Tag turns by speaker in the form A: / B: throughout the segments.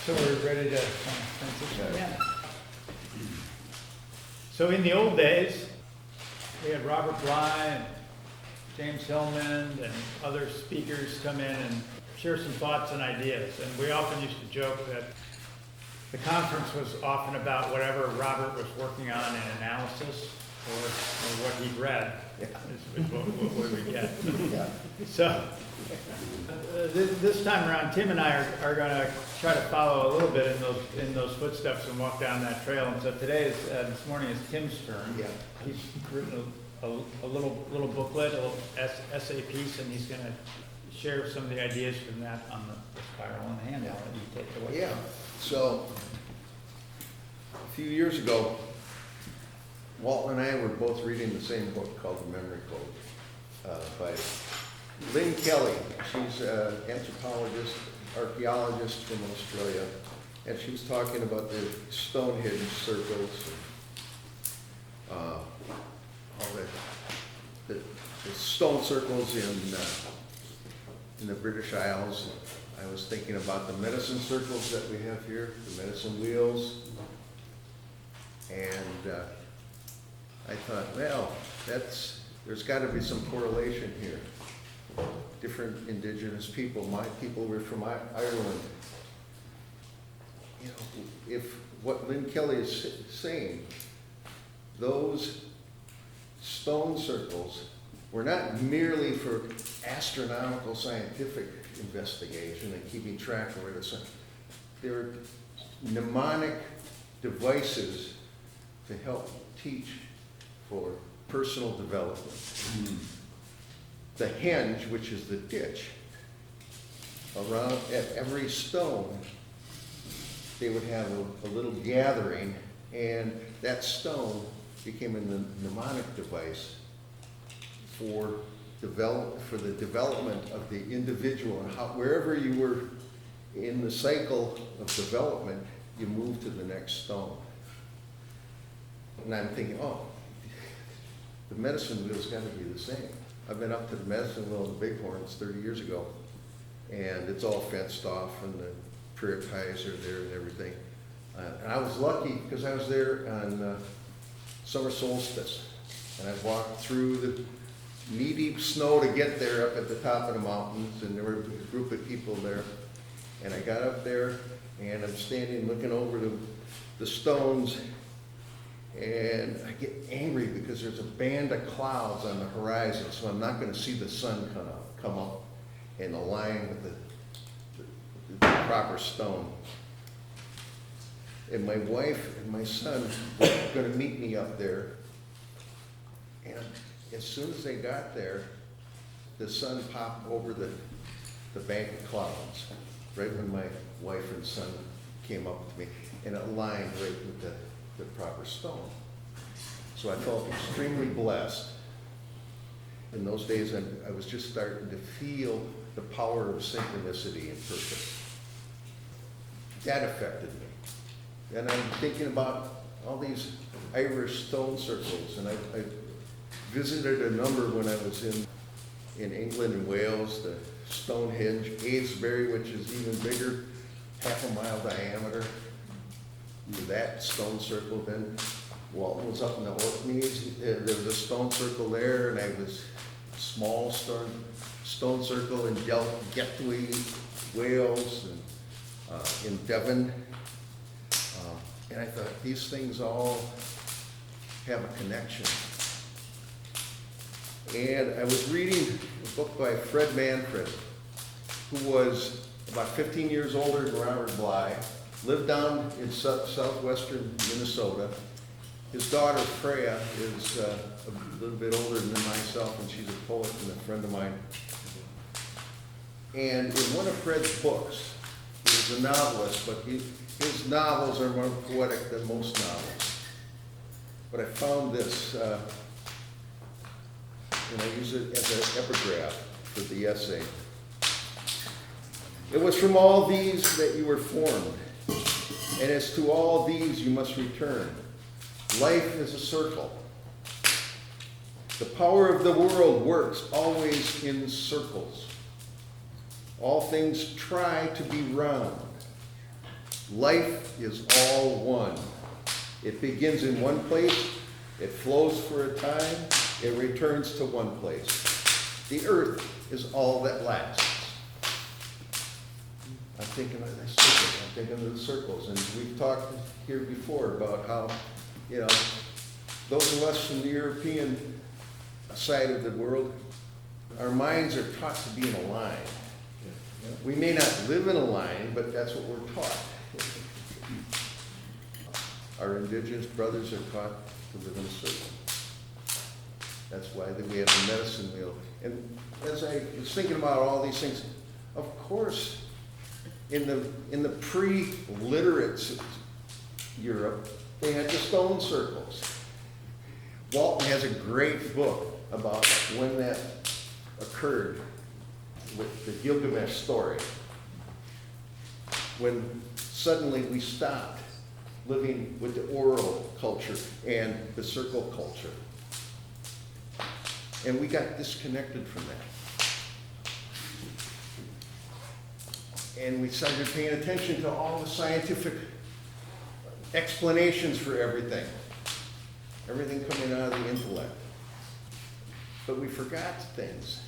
A: So we're ready to transition again. So in the old days, we had Robert Bly and James Hillman and other speakers come in and share some thoughts and ideas. And we often used to joke that the conference was often about whatever Robert was working on in analysis or what he'd read is what we get.
B: Yeah.
A: So this time around, Tim and I are going to try to follow a little bit in those footsteps and walk down that trail. And so this morning is Tim's turn.
B: Yeah.
A: He's written a little booklet, a little essay piece, and he's going to share some of the ideas from that on the spiral and the handout. And you take it away.
B: Yeah. So a few years ago, Walt and I were both reading the same book called The Memory Code by Lynn Kelly. She's an anthropologist, archaeologist from Australia, and she was talking about the Stonehenge circles, and, all the stone circles in the British Isles. I was thinking about the medicine circles that we have here, the medicine wheels, and I thought, well, there's got to be some correlation here. Different indigenous people, my people were from Ireland. You know, if what Lynn Kelly is saying, those stone circles were not merely for astronomical scientific investigation and keeping track of where the sun, they were mnemonic devices to help teach for personal development. The henge, which is the ditch, around at every stone, they would have a little gathering, and that stone became a mnemonic device for the development of the individual, and wherever you were in the cycle of development, you moved to the next stone. And I'm thinking, oh, the medicine wheel's got to be the same. I've been up to the medicine wheel in the Bighorns 30 years ago, and it's all fenced off, and the prioritizer are there and everything. And I was lucky because I was there on summer solstice, and I walked through the knee-deep snow to get there up at the top of the mountains, and there were a group of people there. And I got up there, and I'm standing looking over the stones, and I get angry because there's a band of clouds on the horizon, so I'm not going to see the sun come up and align with the proper stone. And my wife and my son were going to meet me up there, and as soon as they got there, the sun popped over the bank of clouds, right when my wife and son came up to me, and it aligned right with the proper stone. So I felt extremely blessed. In those days, I was just starting to feel the power of synchronicity and purpose. That affected me. And I'm thinking about all these Irish stone circles, and I visited a number when I was in England and Wales, the Stonehenge, Avebury, which is even bigger, half a mile diameter. That stone circle. Then Walton was up in the Orkneys. There was a stone circle there, and I was small stone circle in Gatwick, Wales, and in Devon. And I thought, these things all have a connection. And I was reading a book by Fred Manfred, who was about 15 years older than Robert Bly, lived down in southwestern Minnesota. His daughter, Freya, is a little bit older than myself, and she's a poet and a friend of mine. And in one of Fred's books, he was a novelist, but his novels are more poetic than most novels. But I found this, and I use it as an epigraph for the essay. It was from all these that you were formed, and as to all these you must return. Life is a circle. The power of the world works always in circles. All things try to be round. Life is all one. It begins in one place, it flows for a time, it returns to one place. The earth is all that lasts. I'm thinking of the circles, I'm thinking of the circles, and we've talked here before about how, those of us from the European side of the world, our minds are taught to be in a line. We may not live in a line, but that's what we're taught. Our indigenous brothers are taught to live in a circle. That's why we have the medicine wheel. And as I was thinking about all these things, of course, in the pre-literate Europe, they had the stone circles. Walton has a great book about when that occurred with the Gilgamesh story. When suddenly we stopped living with the oral culture and the circle culture. And we got disconnected from that. And we started paying attention to all the scientific explanations for everything. Everything coming out of the intellect. But we forgot things.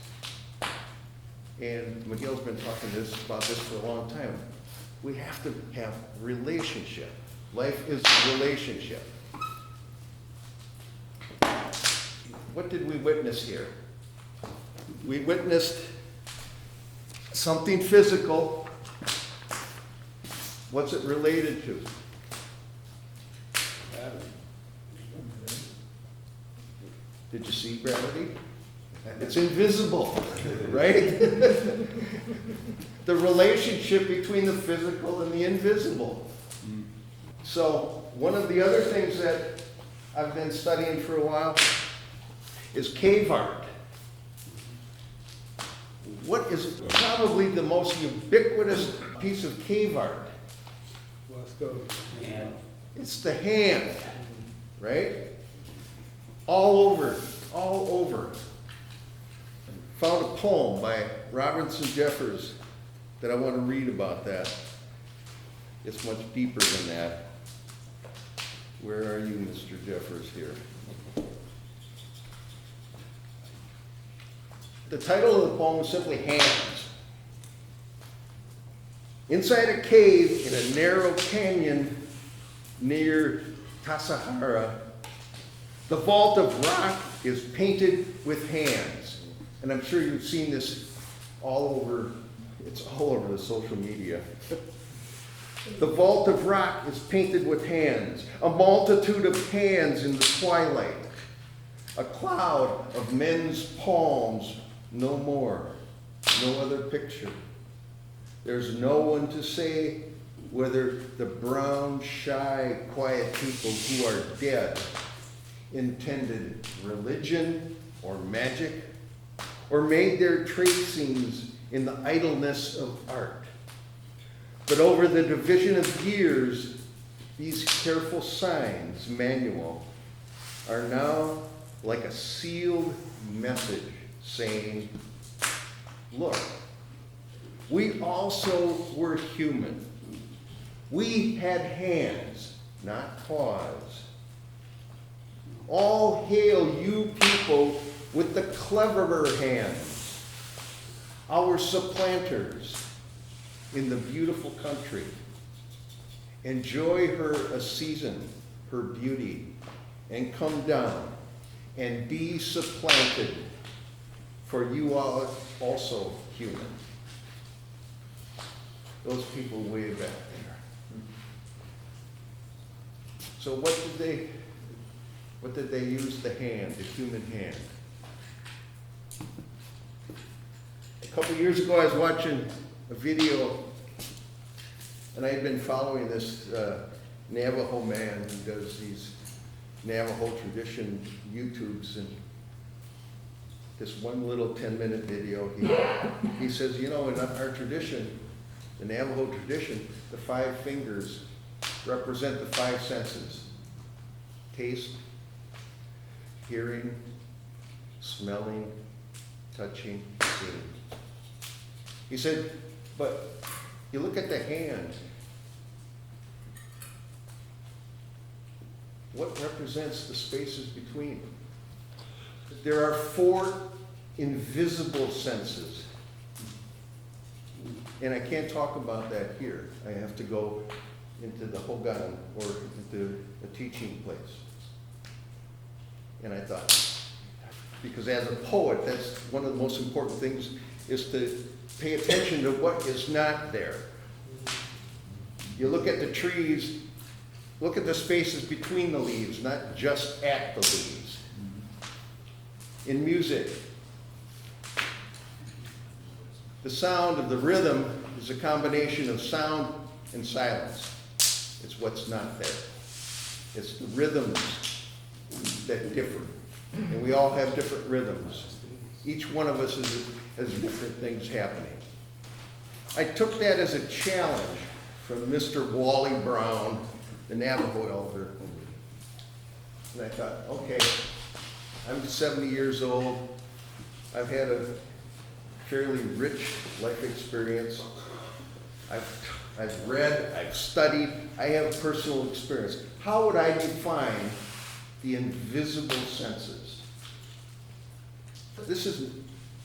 B: And Miguel's been talking about this for a long time. We have to have relationship. Life is relationship. What did we witness here? We witnessed something physical. What's it related to? Did you see gravity? It's invisible, right? The relationship between the physical and the invisible. So one of the other things that I've been studying for a while is cave art. What is probably the most ubiquitous piece of cave art?
C: Let's go.
D: Yeah.
B: It's the hand, right? All over, all over. Found a poem by Robinson Jeffers that I want to read about that. It's much deeper than that. Where are you, Mr. Jeffers, here? The title of the poem is simply Hands. Inside a cave in a narrow canyon near Tasahara, the vault of rock is painted with hands. And I'm sure you've seen this all over, it's all over the social media. The vault of rock is painted with hands, a multitude of hands in the twilight, a cloud of men's palms, no more, no other picture. There's no one to say whether the brown, shy, quiet people who are dead intended religion or magic, or made their tracings in the idleness of art. But over the division of years, these careful signs, manual, are now like a sealed message saying, look, we also were human. We had hands, not paws. All hail you people with the cleverer hands, our supplanters in the beautiful country. Enjoy her a season, her beauty, and come down and be supplanted, for you are also human. Those people way back there. So what did they use the hand, the human hand? A couple years ago, I was watching a video, and I had been following this Navajo man who does these Navajo tradition YouTubes, and this one little 10-minute video, he says, in our tradition, the Navajo tradition, the 5 fingers represent the 5 senses: taste, hearing, smelling, touching, seeing. He said, but you look at the hand, what represents the spaces between? There are 4 invisible senses. And I can't talk about that here. I have to go into the Hogan or into a teaching place. And I thought, because as a poet, that's one of the most important things, is to pay attention to what is not there. You look at the trees, look at the spaces between the leaves, not just at the leaves. In music, the sound of the rhythm is a combination of sound and silence. It's what's not there. It's the rhythms that differ. And we all have different rhythms. Each one of us has different things happening. I took that as a challenge from Mr. Wally Brown, the Navajo elder. And I thought, okay, I'm 70 years old. I've had a fairly rich life experience. I've read, I've studied, I have personal experience. How would I define the invisible senses? This is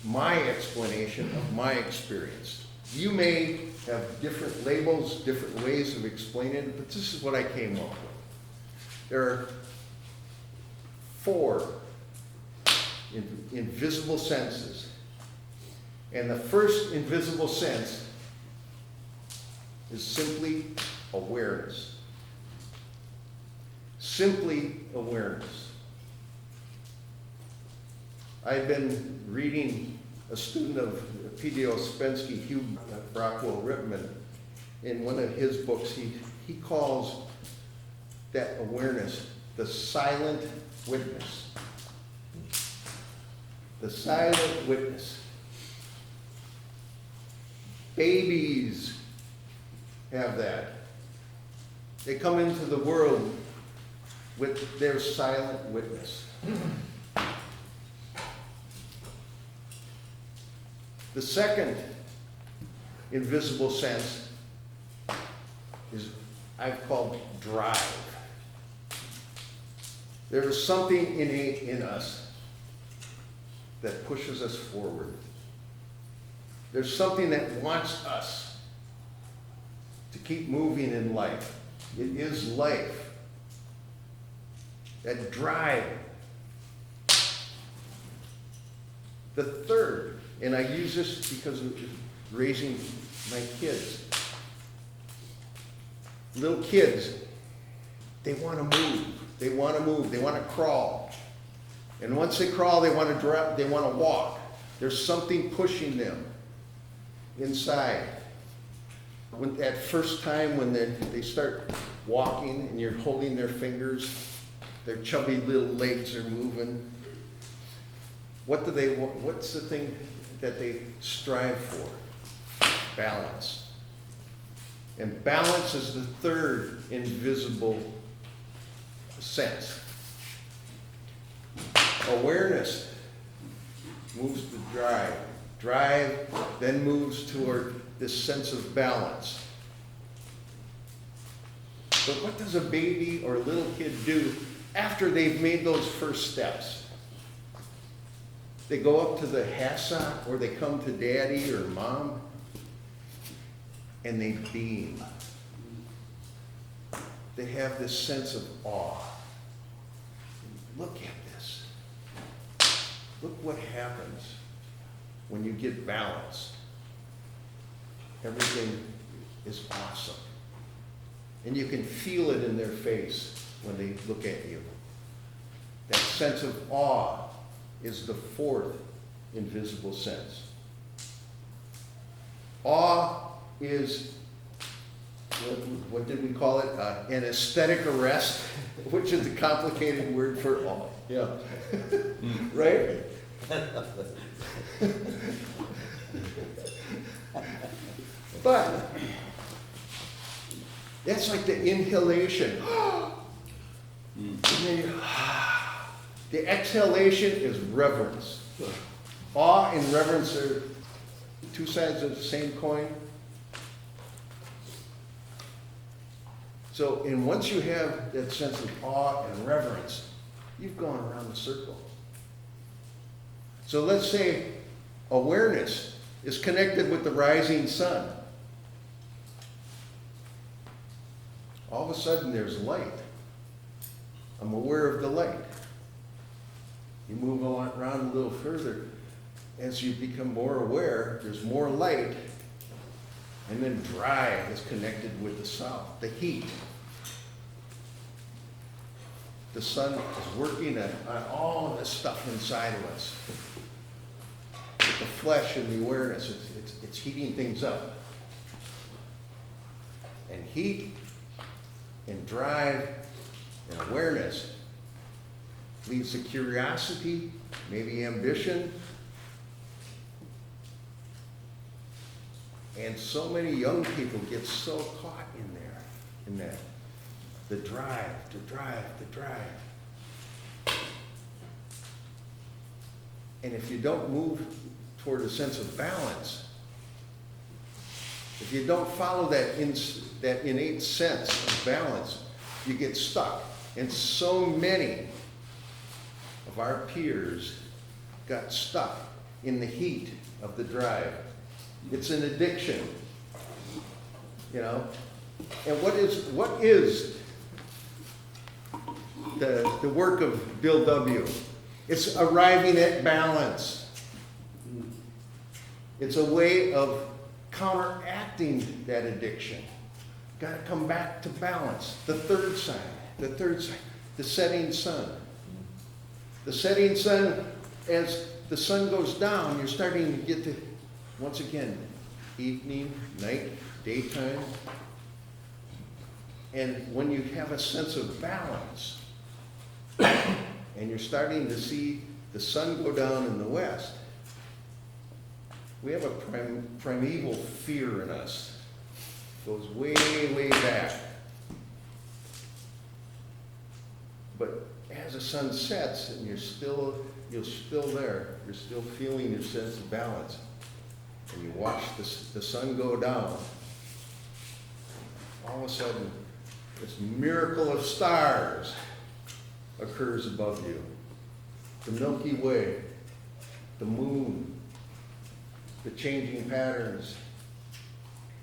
B: my explanation of my experience. You may have different labels, different ways of explaining it, but this is what I came up with. There are 4 invisible senses. And the first invisible sense is simply awareness. Simply awareness. I've been reading a student of P.D. Ouspensky, Hugh Brockwell Rittman. In one of his books, he calls that awareness the silent witness. The silent witness. Babies have that. They come into the world with their silent witness. The second invisible sense is I've called drive. There is something innate in us that pushes us forward. There's something that wants us to keep moving in life. It is life. That drive. The third, and I use this because of raising my kids. Little kids, they want to move. They want to move. They want to crawl. And once they crawl, they want to drop. They want to walk. There's something pushing them inside. When that first time when they start walking and you're holding their fingers, their chubby little legs are moving. What do they want? What's the thing that they strive for? Balance. And balance is the third invisible sense. Awareness moves to drive. Drive then moves toward this sense of balance. But what does a baby or a little kid do after they've made those first steps? They go up to the hassock or they come to daddy or mom and they beam. They have this sense of awe. Look at this. Look what happens when you get balance. Everything is awesome. And you can feel it in their face when they look at you. That sense of awe is the fourth invisible sense. Awe is, what did we call it? An aesthetic arrest, which is a complicated word for awe. Yeah. Right? But that's like the inhalation. And then the exhalation is reverence. Awe and reverence are two sides of the same coin. So, and once you have that sense of awe and reverence, you've gone around the circle. So let's say awareness is connected with the rising sun. All of a sudden there's light. I'm aware of the light. You move around a little further. As you become more aware, there's more light. And then drive is connected with the south, the heat. The sun is working on all of this stuff inside of us. With the flesh and the awareness, it's heating things up. And heat and drive and awareness leads to curiosity, maybe ambition. And so many young people get so caught in that. The drive. And if you don't move toward a sense of balance, if you don't follow that innate sense of balance, you get stuck. And so many of our peers got stuck in the heat of the drive. It's an addiction, you know. And what is the work of Bill W? It's arriving at balance. It's a way of counteracting that addiction. Got to come back to balance. The third side, the setting sun. The setting sun, as the sun goes down, you're starting to get to, once again, evening, night, daytime. And when you have a sense of balance, and you're starting to see the sun go down in the west, we have a primeval fear in us. It goes way, way back. But as the sun sets and you're still there, you're still feeling your sense of balance, and you watch the sun go down, all of a sudden, this miracle of stars occurs above you. The Milky Way, the moon, the changing patterns.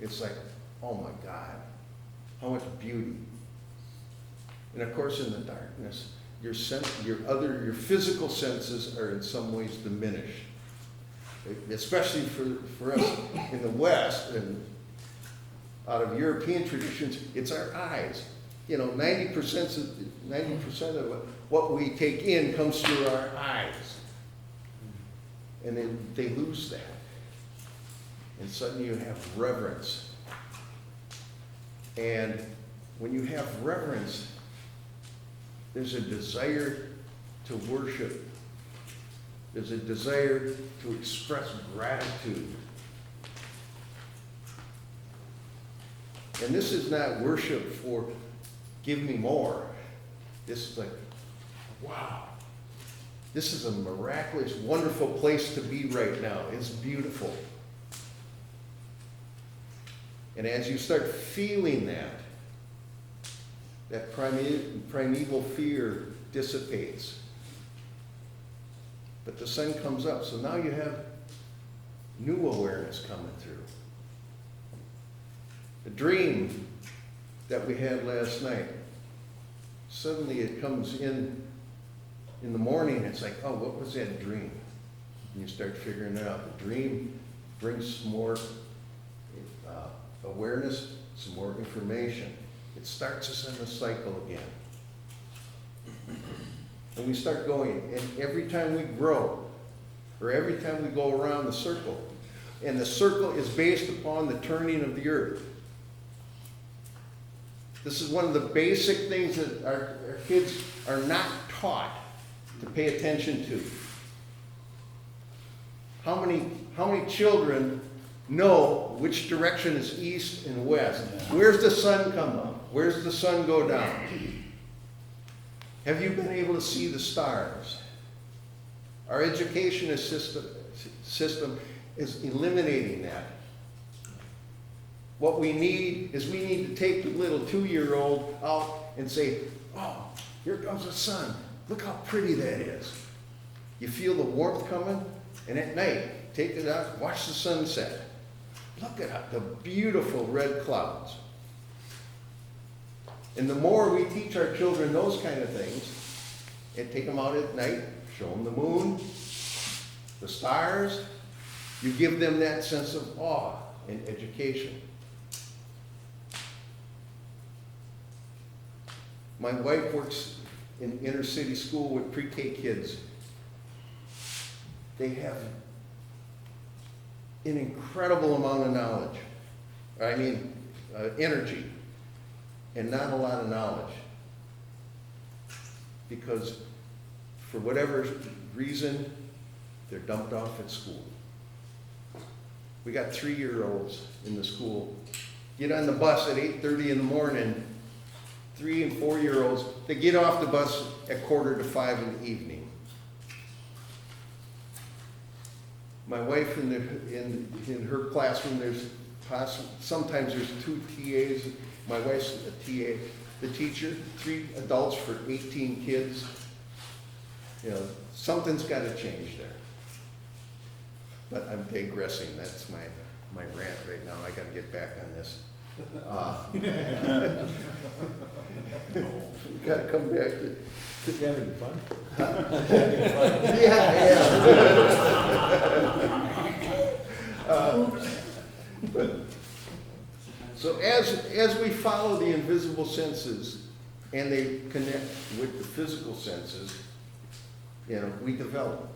B: It's like, oh my God, how much beauty. And of course, in the darkness, your physical senses are in some ways diminished. Especially for us in the West, and out of European traditions, it's our eyes. You know, 90% of what we take in comes through our eyes. And then they lose that. And suddenly you have reverence. And when you have reverence, there's a desire to worship. There's a desire to express gratitude. And this is not worship for give me more. This is like, wow. This is a miraculous, wonderful place to be right now. It's beautiful. And as you start feeling that primeval fear dissipates. But the sun comes up, so now you have new awareness coming through. The dream that we had last night, suddenly it comes in the morning, it's like, oh, what was that dream? And you start figuring it out. The dream brings more awareness, some more information. It starts us in the cycle again. And we start going, and every time we grow, or every time we go around the circle, and the circle is based upon the turning of the earth. This is one of the basic things that our kids are not taught to pay attention to. How many children know which direction is east and west? Where's the sun come up? Where's the sun go down? Have you been able to see the stars? Our education system is eliminating that. What we need is we need to take the little 2-year-old out and say, oh, here comes the sun. Look how pretty that is. You feel the warmth coming, and at night, take it out, watch the sunset. Look at the beautiful red clouds. And the more we teach our children those kind of things, and take them out at night, show them the moon, the stars, you give them that sense of awe in education. My wife works in inner city school with pre-K kids. They have an incredible amount of knowledge. Energy, and not a lot of knowledge. Because for whatever reason, they're dumped off at school. We got 3-year-olds in the school. Get on the bus at 8:30 in the morning. 3 and 4-year-olds, they get off the bus at 4:45 in the evening. My wife in her classroom, sometimes there's 2 TAs. My wife's a TA, the teacher, 3 adults for 18 kids. You know, something's got to change there. But I'm digressing. That's my rant right now. I got to get back on this. Got to come back to.
C: You having fun?
B: Yeah. So as we follow the invisible senses and they connect with the physical senses, you know, we develop.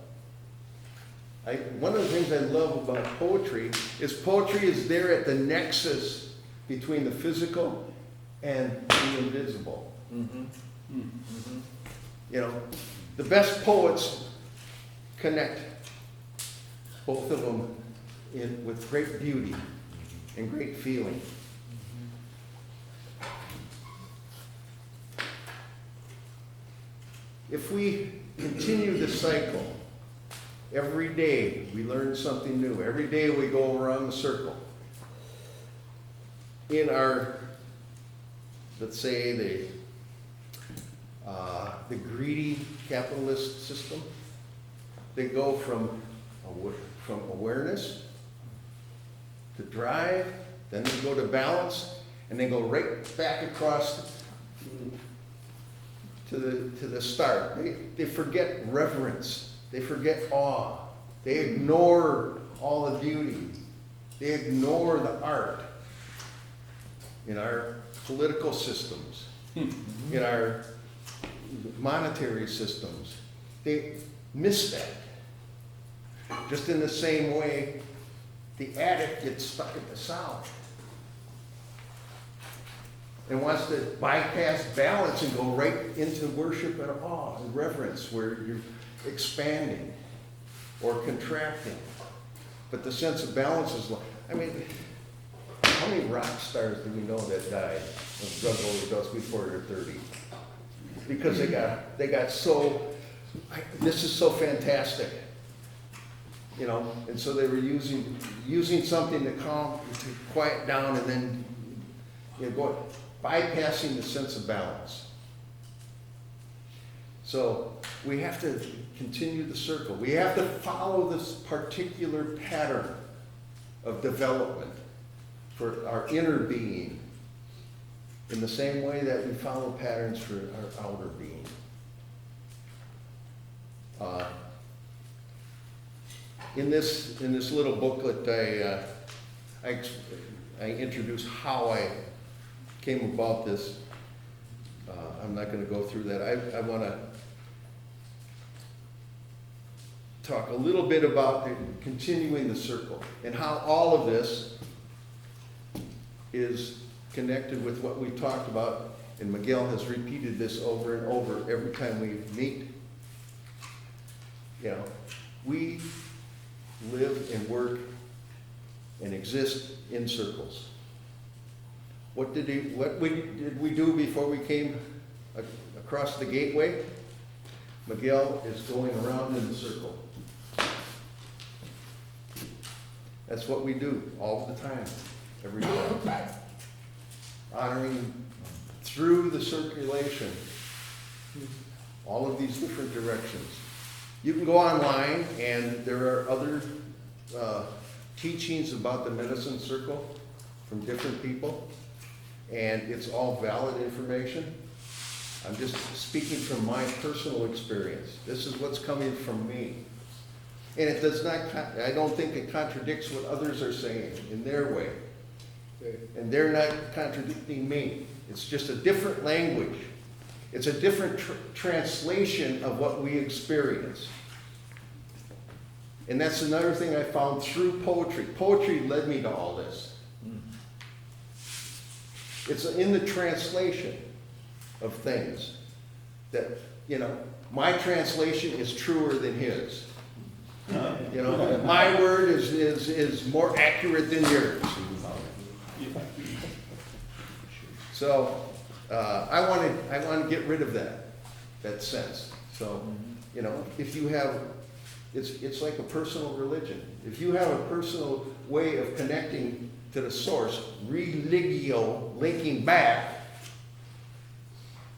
B: One of the things I love about poetry is there at the nexus between the physical and the invisible.
A: Mm-hmm. Mm-hmm.
B: You know, the best poets connect both of them with great beauty and great feeling. If we continue the cycle, every day we learn something new. Every day we go around the circle. In our, let's say, the greedy capitalist system, they go from awareness to drive, then they go to balance, and they go right back across to the start. They forget reverence. They forget awe. They ignore all the beauty. They ignore the art in our political systems, in our monetary systems. They miss that. Just in the same way, the addict gets stuck at the south and wants to bypass balance and go right into worship and awe and reverence, where you're expanding or contracting. But the sense of balance is, how many rock stars do we know that died of drug overdose before they're 30? Because they got so, this is so fantastic, you know, and so they were using something to quiet down, and then bypassing the sense of balance. So we have to continue the circle. We have to follow this particular pattern of development for our inner being in the same way that we follow patterns for our outer being. In this little booklet, I introduce how I came about this. I'm not going to go through that. I want to talk a little bit about continuing the circle and how all of this is connected with what we talked about, and Miguel has repeated this over and over every time we meet. You know, we live and work and exist in circles. What did we do before we came across the gateway? Miguel is going around in the circle. That's what we do all the time. every day. Honoring through the circulation, all of these different directions. You can go online, and there are other teachings about the medicine circle from different people, and it's all valid information. I'm just speaking from my personal experience. This is what's coming from me. And it does not, I don't think it contradicts what others are saying in their way. And they're not contradicting me. It's just a different language. It's a different translation of what we experience. And that's another thing I found through poetry. Poetry led me to all this. It's in the translation of things that, you know, my translation is truer than his. You know, my word is more accurate than yours. So I want to get rid of that sense. So, you know, if you have, it's like a personal religion. If you have a personal way of connecting to the source, religio, linking back,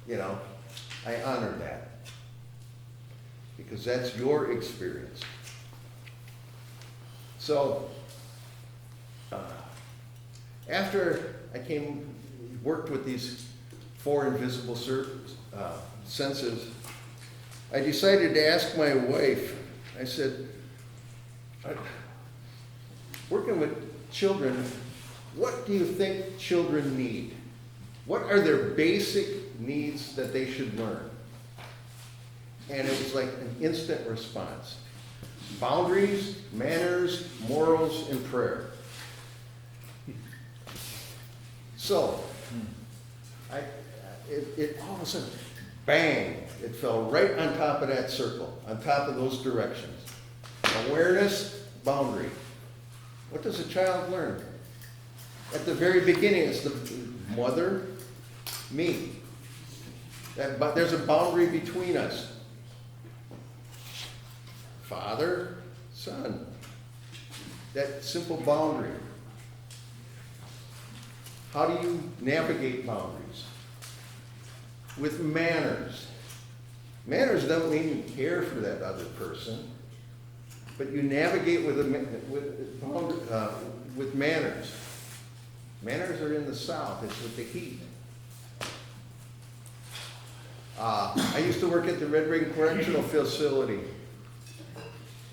B: you know, I honor that because that's your experience. So after I worked with these four invisible senses, I decided to ask my wife. I said, working with children, what do you think children need? What are their basic needs that they should learn? And it was like an instant response. Boundaries, manners, morals, and prayer. So, it all of a sudden, bang, it fell right on top of that circle, on top of those directions. Awareness, boundary. What does a child learn? At the very beginning, it's the mother, me. But there's a boundary between us. Father, son. That simple boundary. How do you navigate boundaries? With manners. Manners don't mean you care for that other person, but you navigate with manners. Manners are in the South. It's with the heat. I used to work at the Red Ring Correctional Facility,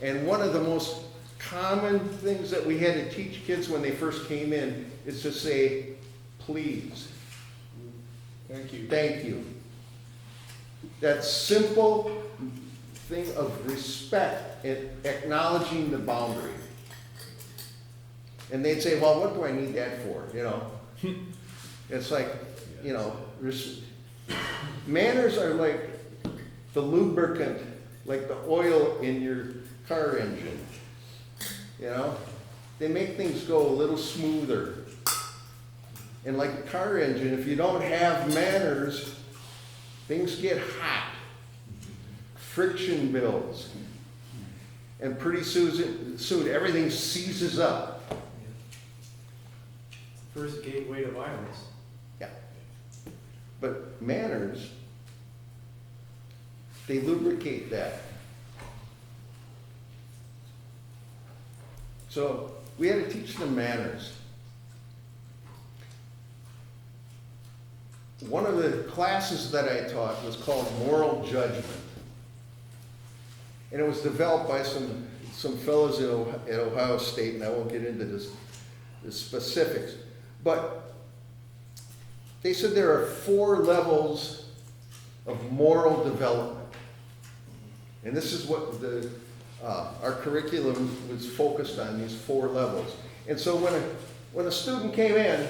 B: and one of the most common things that we had to teach kids when they first came in is to say, please.
C: Thank you.
B: Thank you. That simple thing of respect and acknowledging the boundary. And they'd say, well, what do I need that for? You know, it's like, you know, manners are like the lubricant, like the oil in your car engine. You know, they make things go a little smoother. And like a car engine, if you don't have manners, things get hot. Friction builds. And pretty soon everything seizes up.
D: First gateway to violence.
B: Yeah. But manners, they lubricate that. So we had to teach them manners. One of the classes that I taught was called Moral Judgment. And it was developed by some fellows at Ohio State, and I won't get into the specifics. But they said there are 4 levels of moral development. And this is what our curriculum was focused on, these 4 levels. And so when a student came in,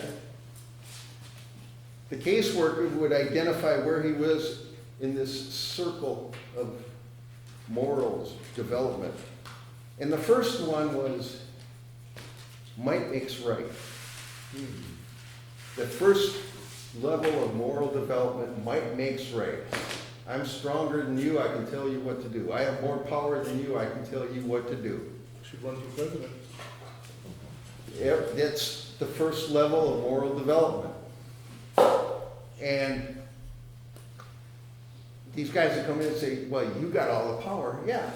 B: the caseworker would identify where he was in this circle of morals development. And the first one was might makes right. The first level of moral development, might makes right. I'm stronger than you, I can tell you what to do. I have more power than you, I can tell you what to do.
C: Should run for president.
B: Yep, that's the first level of moral development. And these guys that come in and say, well, you got all the power. Yeah,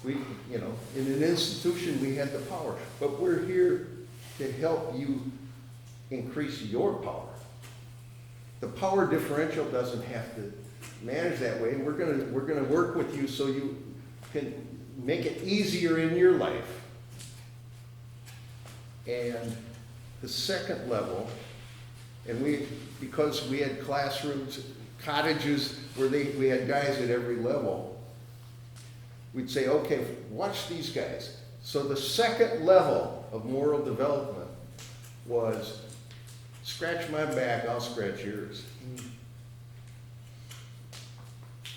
B: we, you know, in an institution we had the power, but we're here to help you increase your power. The power differential doesn't have to manage that way. We're gonna work with you so you can make it easier in your life. And the second level, and because we had classrooms, cottages where we had guys at every level, we'd say, okay, watch these guys. So the second level of moral development was, scratch my back, I'll scratch yours.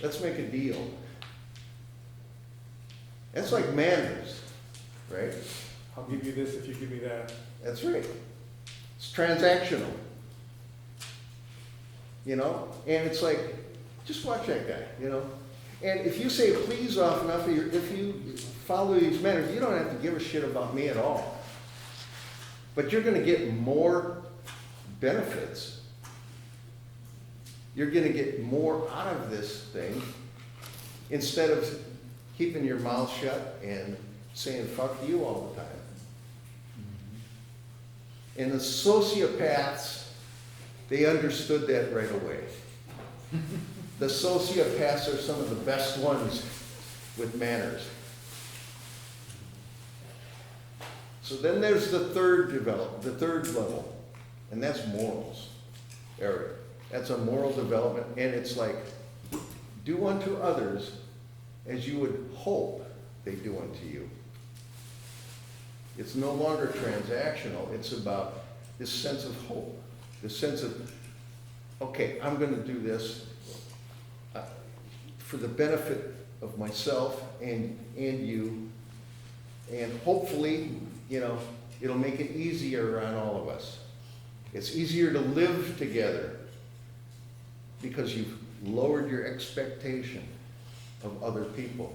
B: Let's make a deal. That's like manners, right?
C: I'll give you this if you give me that.
B: That's right. It's transactional. You know? And it's like, just watch that guy, you know? And if you say please often enough, if you follow these manners, you don't have to give a shit about me at all. But you're gonna get more benefits. You're gonna get more out of this thing instead of keeping your mouth shut and saying fuck you all the time. And the sociopaths, they understood that right away. The sociopaths are some of the best ones with manners. So then there's the third level, and that's morals area. That's a moral development, and it's like, do unto others as you would hope they do unto you. It's no longer transactional, it's about this sense of hope, this sense of, okay, I'm going to do this for the benefit of myself and you, and hopefully, you know, it'll make it easier on all of us. It's easier to live together because you've lowered your expectation of other people,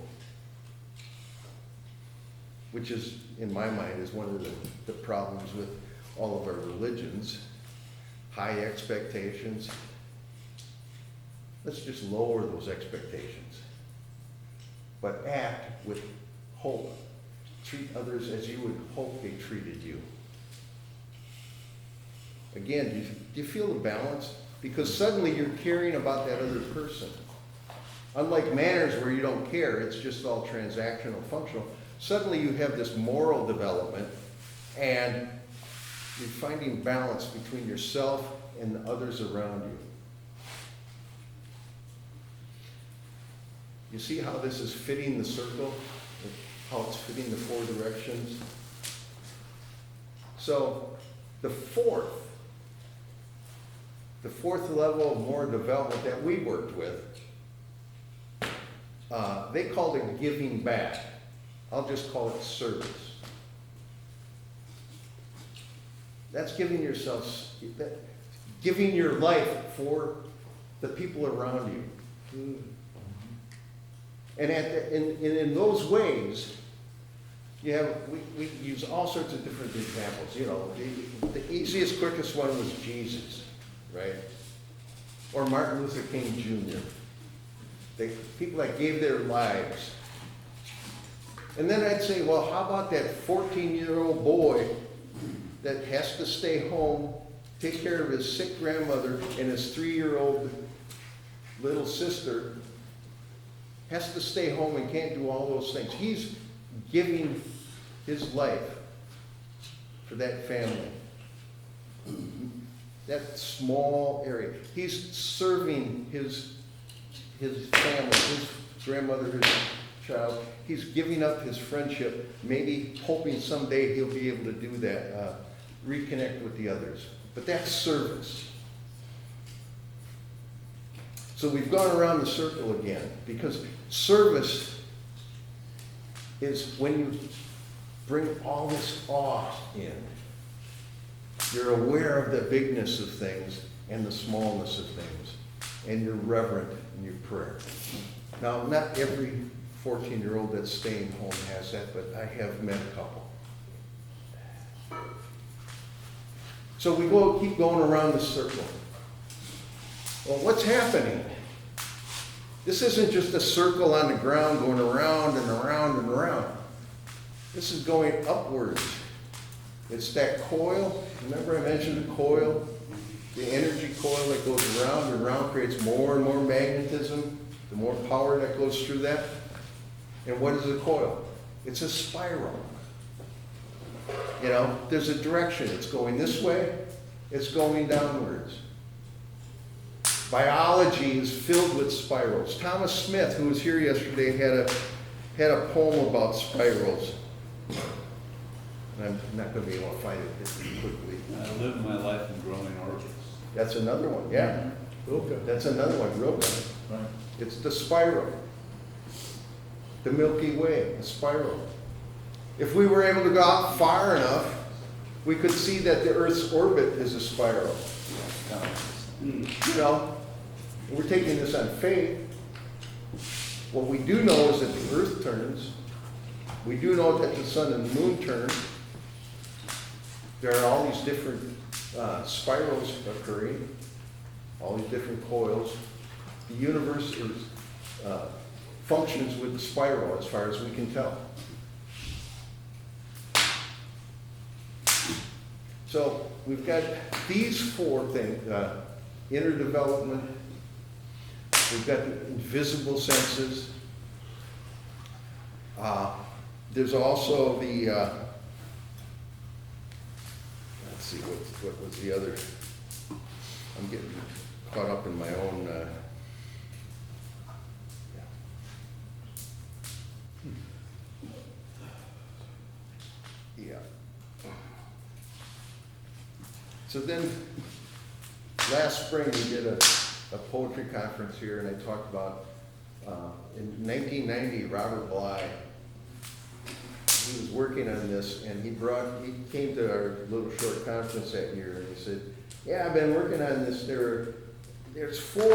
B: which is, in my mind, is one of the problems with all of our religions. High expectations. Let's just lower those expectations, but act with hope. Treat others as you would hope they treated you. Again, do you feel the balance? Because suddenly you're caring about that other person. Unlike manners where you don't care, it's just all transactional, functional. Suddenly you have this moral development and you're finding balance between yourself and the others around you. You see how this is fitting the circle? How it's fitting the four directions? So the fourth level of moral development that we worked with, they called it giving back. I'll just call it service. That's giving yourself, giving your life for the people around you. And in those ways, we use all sorts of different examples. You know, the easiest, quickest one was Jesus, right? Or Martin Luther King Jr. People that gave their lives. And then I'd say, well, how about that 14-year-old boy that has to stay home, take care of his sick grandmother and his 3-year-old little sister, has to stay home and can't do all those things. He's giving his life for that family. That small area. He's serving his family, his grandmother, his child. He's giving up his friendship, maybe hoping someday he'll be able to do that, reconnect with the others. But that's service. So we've gone around the circle again, because service is when you bring all this awe in. You're aware of the bigness of things and the smallness of things, and you're reverent in your prayer. Now, not every 14-year-old that's staying home has that, but I have met a couple. So we keep going around the circle. Well, what's happening? This isn't just a circle on the ground going around and around and around. This is going upwards. It's that coil. Remember I mentioned the coil? The energy coil that goes around and around creates more and more magnetism, the more power that goes through that. And what is a coil? It's a spiral. You know, there's a direction. It's going this way, it's going downwards. Biology is filled with spirals. Thomas Smith, who was here yesterday, had a poem about spirals. And I'm not going to be able to find it quickly.
E: I live my life in growing orbits.
B: That's another one, yeah.
C: Okay.
B: That's another one, real good.
A: Right.
B: It's the spiral. The Milky Way, a spiral. If we were able to go out far enough, we could see that the Earth's orbit is a spiral. You know, we're taking this on faith. What we do know is that the Earth turns. We do know that the sun and the moon turn. There are all these different spirals occurring, all these different coils. The universe functions with the spiral as far as we can tell. So we've got these four things, inner development, we've got the invisible senses. There's also the, let's see, what was the other? I'm getting caught up in my own, yeah. So then, last spring we did a poetry conference here, and I talked about, in 1990, Robert Bly, he was working on this, and he came to our little short conference that year, and he said, yeah, I've been working on this. There's four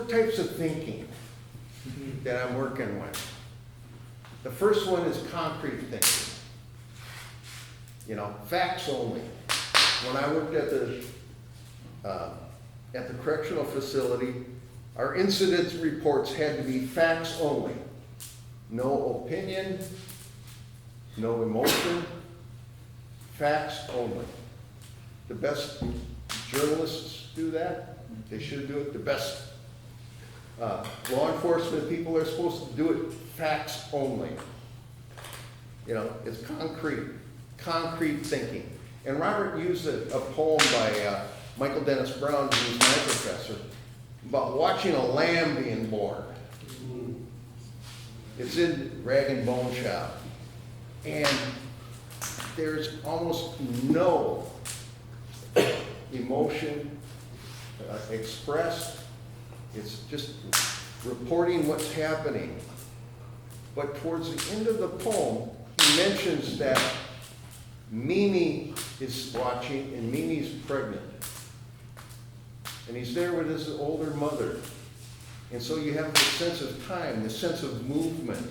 B: types of thinking that I'm working with. The first one is concrete thinking. You know, facts only. When I worked at the correctional facility, our incident reports had to be facts only. No opinion, no emotion, facts only. The best journalists do that. They should do it. The best law enforcement people are supposed to do it facts only. You know, it's concrete thinking. And Robert used a poem by Michael Dennis Brown, who was my professor, about watching a lamb being born. It's in Rag and Bone Shop. And there's almost no emotion expressed. It's just reporting what's happening. But towards the end of the poem, he mentions that Mimi is watching, and Mimi's pregnant. And he's there with his older mother. And so you have the sense of time, the sense of movement.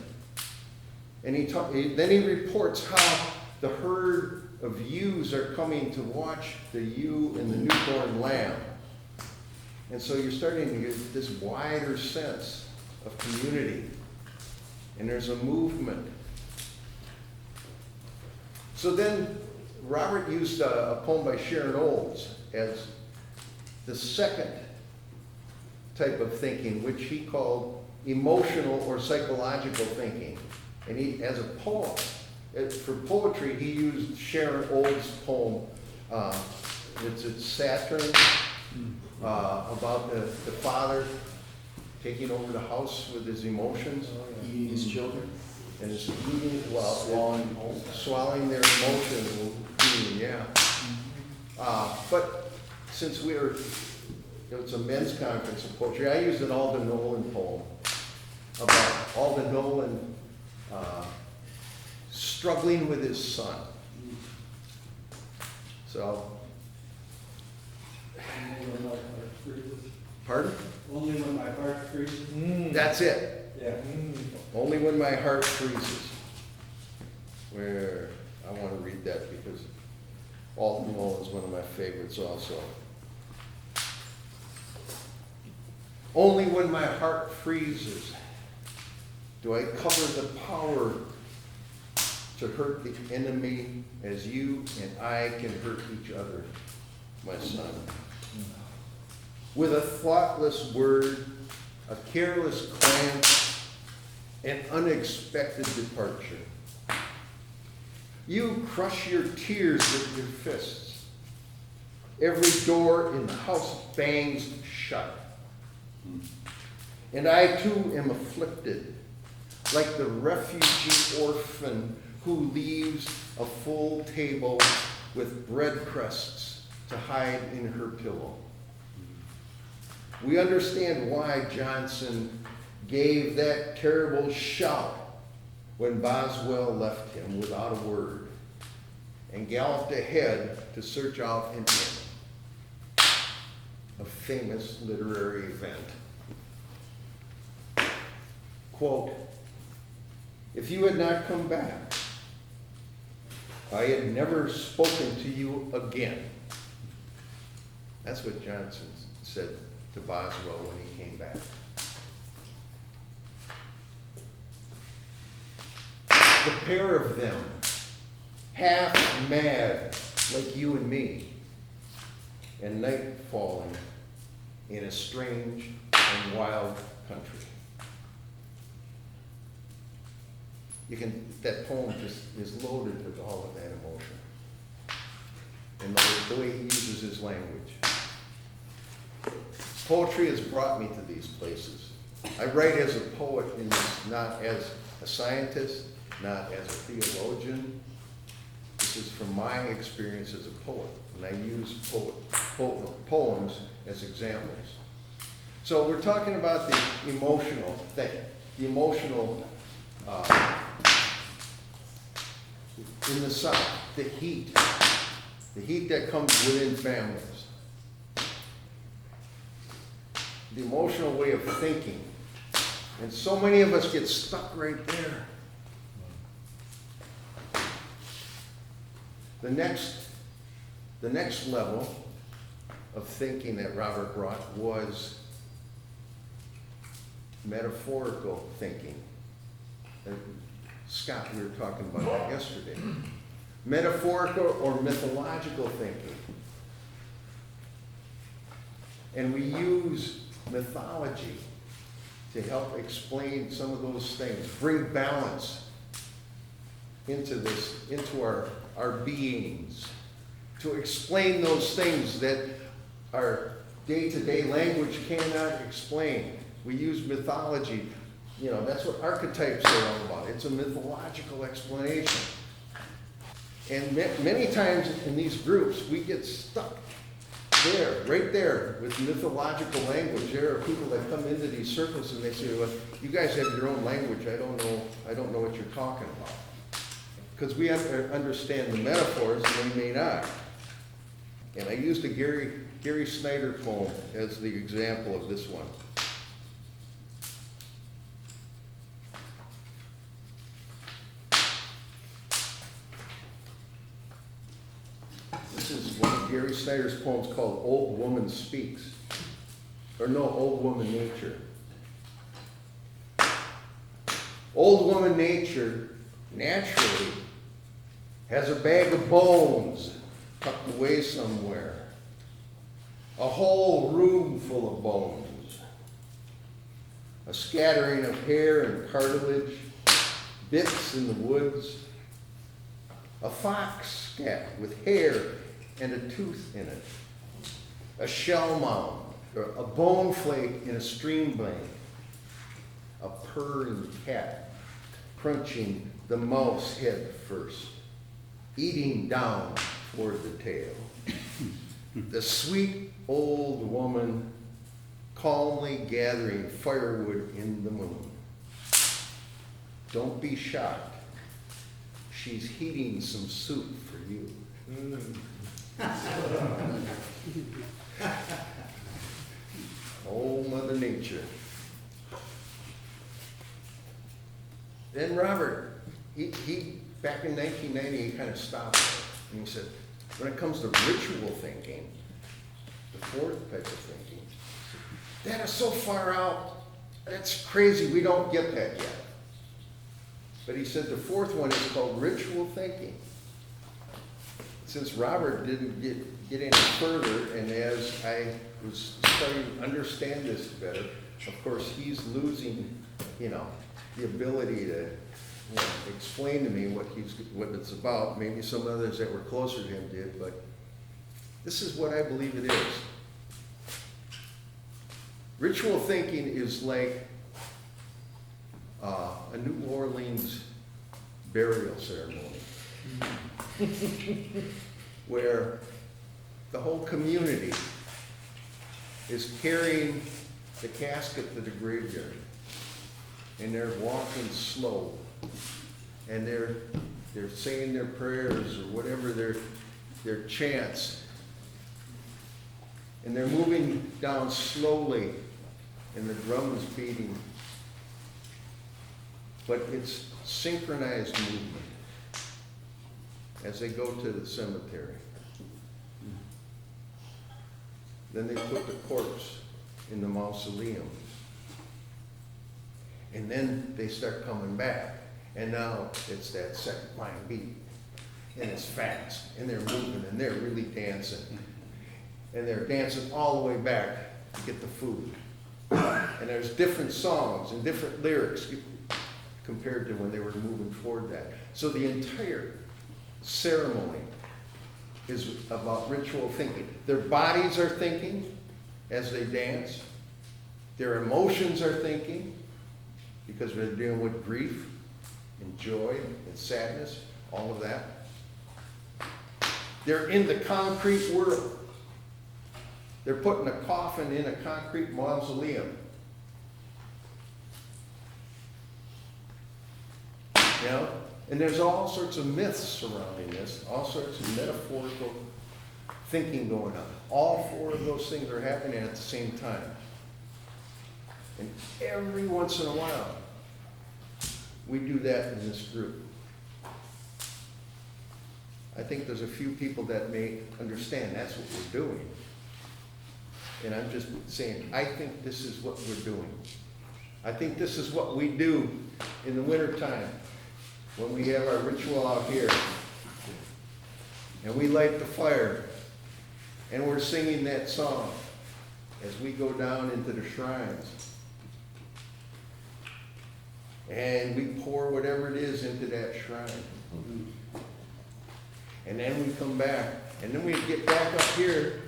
B: And then he reports how the herd of ewes are coming to watch the ewe and the newborn lamb. And so you're starting to get this wider sense of community. And there's a movement. So then Robert used a poem by Sharon Olds as the second type of thinking, which he called emotional or psychological thinking. And he, as a poem, for poetry, he used Sharon Olds' poem. It's Saturn, about the father taking over the house with his emotions.
D: Eating his children.
B: And is eating, swallowing their emotions, yeah. But since it's a men's conference of poetry, I used an Alden Nolan poem about Alden Nolan struggling with his son. So, pardon?
D: Only when my heart freezes.
B: That's it.
D: Yeah.
B: Only when my heart freezes. Where I want to read that because Alton Mull is one of my favorites also. Only when my heart freezes do I cover the power to hurt the enemy as you and I can hurt each other, my son. With a thoughtless word, a careless glance, an unexpected departure. You crush your tears with your fists. Every door in the house bangs shut. And I too am afflicted, like the refugee orphan who leaves a full table with bread crusts to hide in her pillow. We understand why Johnson gave that terrible shout when Boswell left him without a word and galloped ahead to search out an inn, a famous literary event. Quote, if you had not come back, I had never spoken to you again. That's what Johnson said to Boswell when he came back. The pair of them, half mad like you and me, and night falling in a strange and wild country. That poem just is loaded with all of that emotion. And the way he uses his language. Poetry has brought me to these places. I write as a poet, not as a scientist, not as a theologian. This is from my experience as a poet, and I use poems as examples. So we're talking about the emotional thing, the emotional in the South, the heat that comes within families, the emotional way of thinking. And so many of us get stuck right there. The next level of thinking that Robert brought was metaphorical thinking. Scott, we were talking about that yesterday. Metaphorical or mythological thinking. And we use mythology to help explain some of those things, bring balance into our beings, to explain those things that our day-to-day language cannot explain. We use mythology. You know, that's what archetypes are all about. It's a mythological explanation. And many times in these groups, we get stuck there, right there, with mythological language. There are people that come into these circles and they say, well, you guys have your own language. I don't know what you're talking about. Because we understand the metaphors and they may not. And I used a Gary Snyder poem as the example of this one. This is one of Gary Snyder's poems called Old Woman Speaks. Or no, Old Woman Nature. Old Woman Nature naturally has a bag of bones tucked away somewhere. A whole room full of bones. A scattering of hair and cartilage, bits in the woods. A fox scat with hair and a tooth in it. A shell mound, or a bone flake in a stream bank. A purring cat crunching the mouse head first, eating down toward the tail. The sweet old woman calmly gathering firewood in the moon. Don't be shocked. She's heating some soup for you. Oh, Mother Nature. Then Robert, he back in 1990, he kind of stopped and he said, When it comes to ritual thinking, the fourth type of thinking, that is so far out. That's crazy. We don't get that yet. But he said the fourth one is called ritual thinking. Since Robert didn't get any further, and as I was starting to understand this better, of course, he's losing, the ability to explain to me what it's about. Maybe some others that were closer to him did, but this is what I believe it is. Ritual thinking is like a New Orleans burial ceremony, where the whole community is carrying the casket to the graveyard, and they're walking slow, and they're saying their prayers or whatever their chants, and they're moving down slowly, and the drum is beating, but it's synchronized movement as they go to the cemetery. Then they put the corpse in the mausoleum. And then they start coming back. And now it's that second line beat. And it's fast. And they're moving and they're really dancing. And they're dancing all the way back to get the food. And there's different songs and different lyrics compared to when they were moving toward that. So the entire ceremony is about ritual thinking. Their bodies are thinking as they dance. Their emotions are thinking because they're dealing with grief and joy and sadness, all of that. They're in the concrete world. They're putting a coffin in a concrete mausoleum. And there's all sorts of myths surrounding this, all sorts of metaphorical thinking going on. All four of those things are happening at the same time. And every once in a while, we do that in this group. I think there's a few people that may understand that's what we're doing. And I'm just saying, I think this is what we're doing. I think this is what we do in the wintertime when we have our ritual out here. And we light the fire. And we're singing that song as we go down into the shrines. And we pour whatever it is into that shrine. And then we come back. And then we get back up here.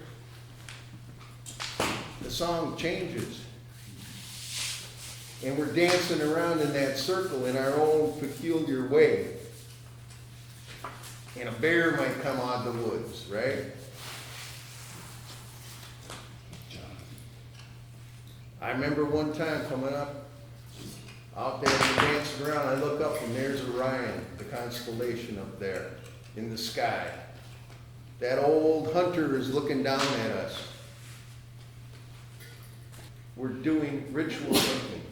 B: The song changes. And we're dancing around in that circle in our own peculiar way. And a bear might come out of the woods, right? I remember one time coming up out there and dancing around. I look up and there's Orion, the constellation up there in the sky. That old hunter is looking down at us. We're doing ritual thinking.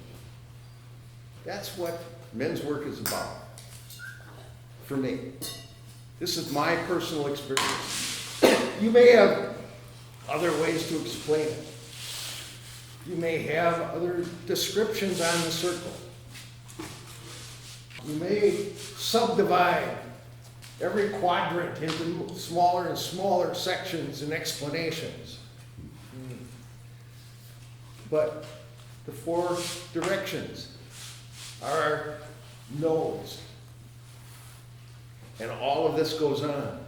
B: That's what men's work is about. For me. This is my personal experience. You may have other ways to explain it. You may have other descriptions on the circle. You may subdivide every quadrant into smaller and smaller sections and explanations. But the four directions are nodes. And all of this goes on.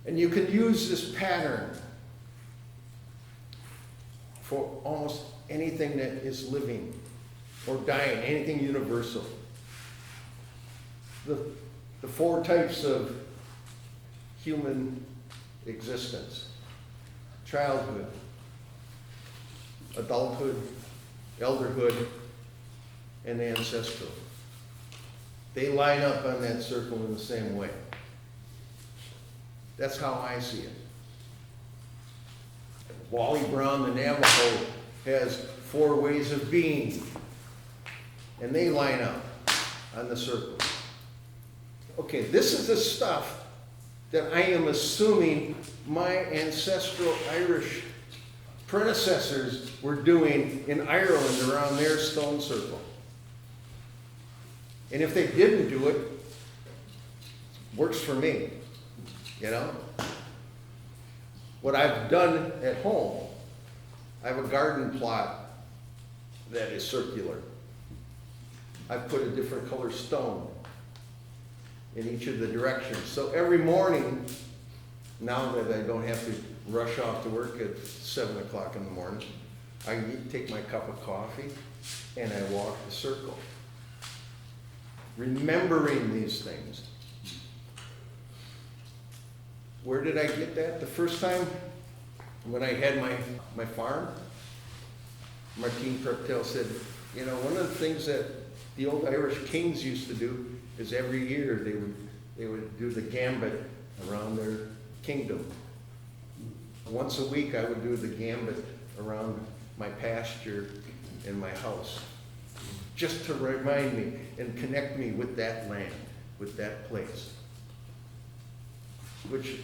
B: And you can use this pattern for almost anything that is living or dying, anything universal. The four types of human existence: childhood, adulthood, elderhood, and ancestral. They line up on that circle in the same way. That's how I see it. Wally Brown, the Navajo, has 4 ways of being, and they line up on the circle. Okay, this is the stuff that I am assuming my ancestral Irish predecessors were doing in Ireland around their stone circle. And if they didn't do it, works for me, you know? What I've done at home, I have a garden plot that is circular. I've put a different color stone in each of the directions. So every morning, now that I don't have to rush off to work at 7 o'clock in the morning, I take my cup of coffee and I walk the circle. Remembering these things. Where did I get that? The first time when I had my farm, Martin Preptel said, you know, one of the things that the old Irish kings used to do is every year they would do the gambit around their kingdom. Once a week I would do the gambit around my pasture and my house, just to remind me and connect me with that land, with that place. Which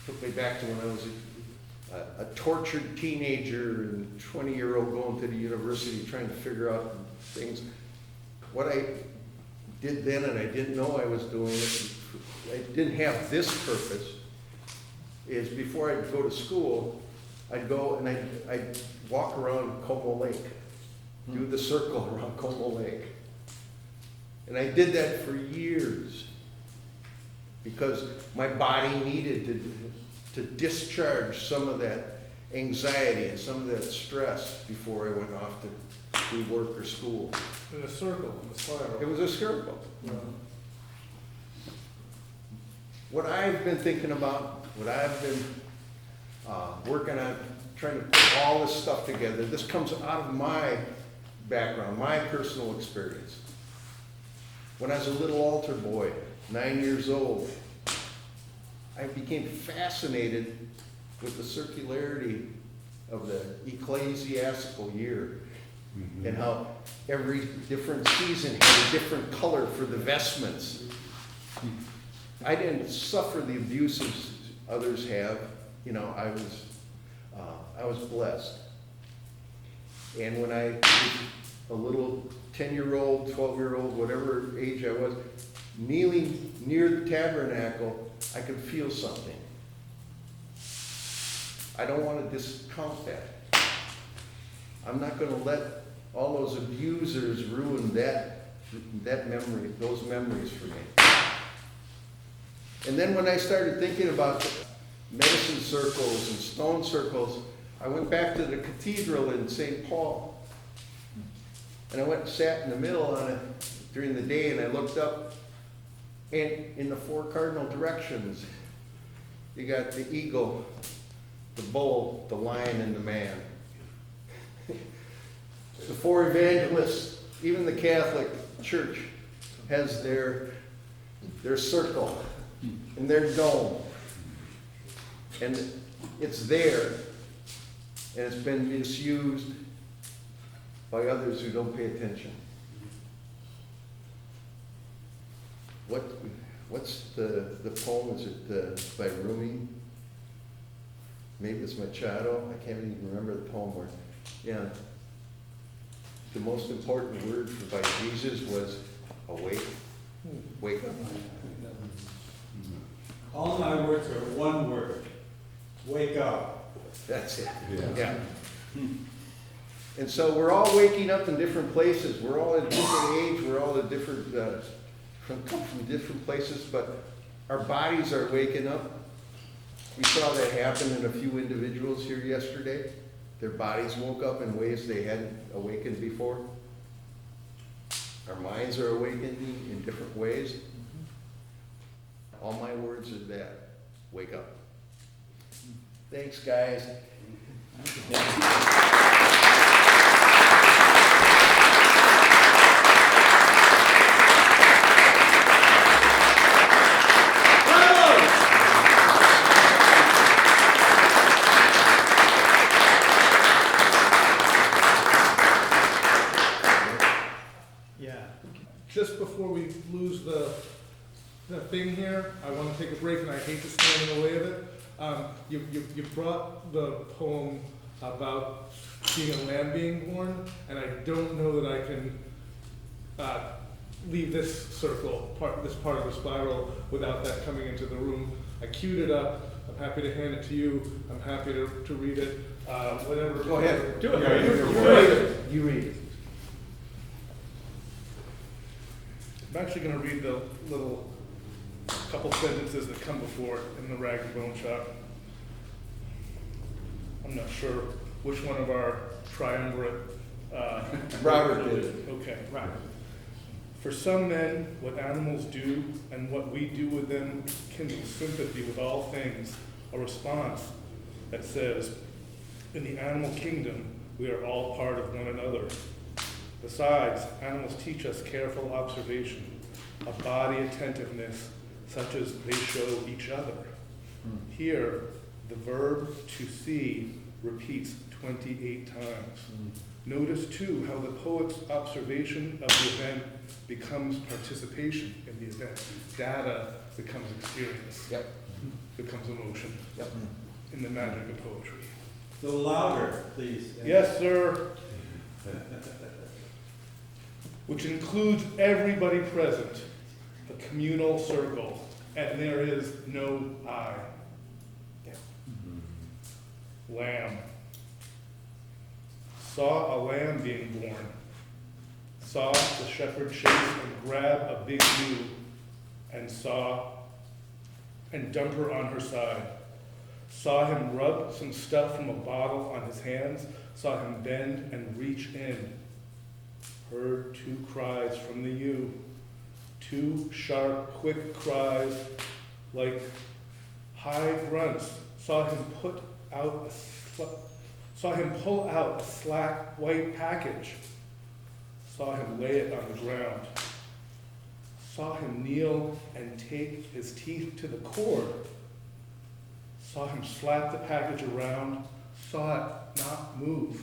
B: took me back to when I was a tortured teenager and 20-year-old going to the university trying to figure out things. What I did then, and I didn't know I was doing it, I didn't have this purpose, is before I'd go to school, I'd go and I'd walk around Como Lake, do the circle around Como Lake. And I did that for years because my body needed to discharge some of that anxiety and some of that stress before I went off to do work or school.
C: In a circle, in a spiral.
B: It was a circle.
C: Yeah.
B: What I've been thinking about, what I've been working on, trying to put all this stuff together, this comes out of my background, my personal experience. When I was a little altar boy, 9 years old, I became fascinated with the circularity of the ecclesiastical year and how every different season had a different color for the vestments. I didn't suffer the abuses others have. You know, I was blessed. And when I was a little 10-year-old, 12-year-old, whatever age I was, kneeling near the tabernacle, I could feel something. I don't want to discount that. I'm not going to let all those abusers ruin that memory, those memories for me. And then when I started thinking about medicine circles and stone circles, I went back to the cathedral in St. Paul. And I went and sat in the middle on it during the day, and I looked up, and in the 4 cardinal directions, you got the eagle, the bull, the lion, and the man. The 4 evangelists, even the Catholic Church, has their circle and their dome. And it's there, and it's been misused by others who don't pay attention. What's the poem? Is it by Rumi? Maybe it's Machado. I can't even remember the poem where, yeah. The most important word by Jesus was awake. Wake up.
D: All my words are one word. Wake up.
B: That's it. Yeah. And so we're all waking up in different places. We're all at a different age. We're all at different, come from different places, but our bodies are waking up. We saw that happen in a few individuals here yesterday. Their bodies woke up in ways they hadn't awakened before. Our minds are awakening in different ways. All my words are that. Wake up. Thanks, guys.
A: Yeah.
C: Just before we lose the the thing here. I want to take a break, and I hate to stand in the way of it. You brought the poem about being a lamb being born, and I don't know that I can leave this circle, this part of the spiral, without that coming into the room. I queued it up. I'm happy to hand it to you. I'm happy to read it. Whatever.
B: Go ahead.
A: Do it.
B: Yeah,
C: You read it. I'm actually going to read the little couple sentences that come before it in the rag and bone shop. I'm not sure which one of our triumvirate.
B: Robert did it.
C: Okay.
A: Right.
C: For some men, what animals do and what we do with them kindles sympathy with all things, a response that says, in the animal kingdom, we are all part of one another. Besides, animals teach us careful observation, a body attentiveness such as they show each other. Here, the verb to see repeats 28 times. Notice too how the poet's observation of the event becomes participation in the event. Data becomes experience,
B: Yep.
C: becomes emotion
B: Yep.
C: in the magic of poetry.
D: So louder, please.
C: Yes, sir. Which includes everybody present, the communal circle, and there is no I. Lamb. Saw a lamb being born. Saw the shepherd chase and grab a big ewe, and dump her on her side. Saw him rub some stuff from a bottle on his hands. Saw him bend and reach in. Heard 2 cries from the ewe. 2 sharp, quick cries like high grunts. Saw him pull out a slack white package. Saw him lay it on the ground. Saw him kneel and take his teeth to the cord. Saw him slap the package around. Saw it not move.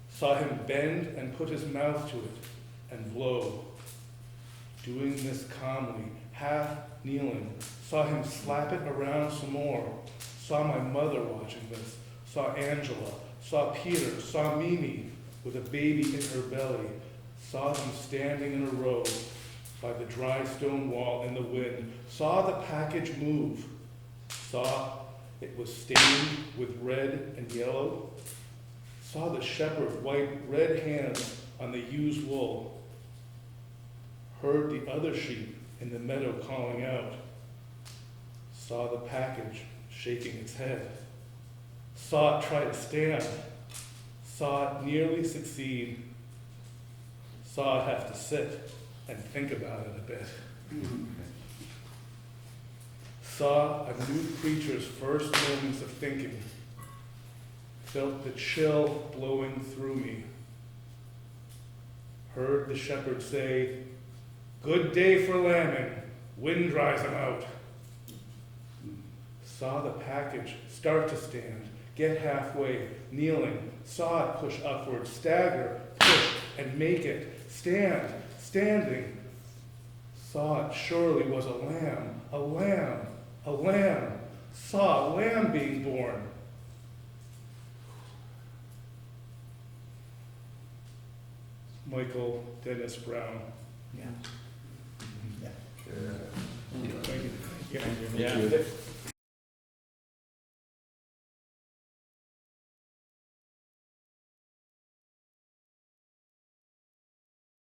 C: Saw him bend and put his mouth to it and blow. Doing this calmly, half kneeling. Saw him slap it around some more. Saw my mother watching this. Saw Angela. Saw Peter. Saw Mimi with a baby in her belly. Saw them standing in a row by the dry stone wall in the wind. Saw the package move. Saw it was stained with red and yellow. Saw the shepherd wipe red hands on the ewe's wool. Heard the other sheep in the meadow calling out. Saw the package shaking its head. Saw it try to stand. Saw it nearly succeed. Saw it have to sit and think about it a bit. Saw a new creature's first moments of thinking. Felt the chill blowing through me. Heard the shepherd say, "Good day for lambing, wind dries them out." Saw the package start to stand, get halfway, kneeling. Saw it push upward, stagger, push, and make it. Stand, standing. Saw it surely was a lamb, a lamb, a lamb. Saw a lamb being born. Michael Dennis Brown.
A: Yeah.
B: Yeah.
C: Thank you.
A: Yeah.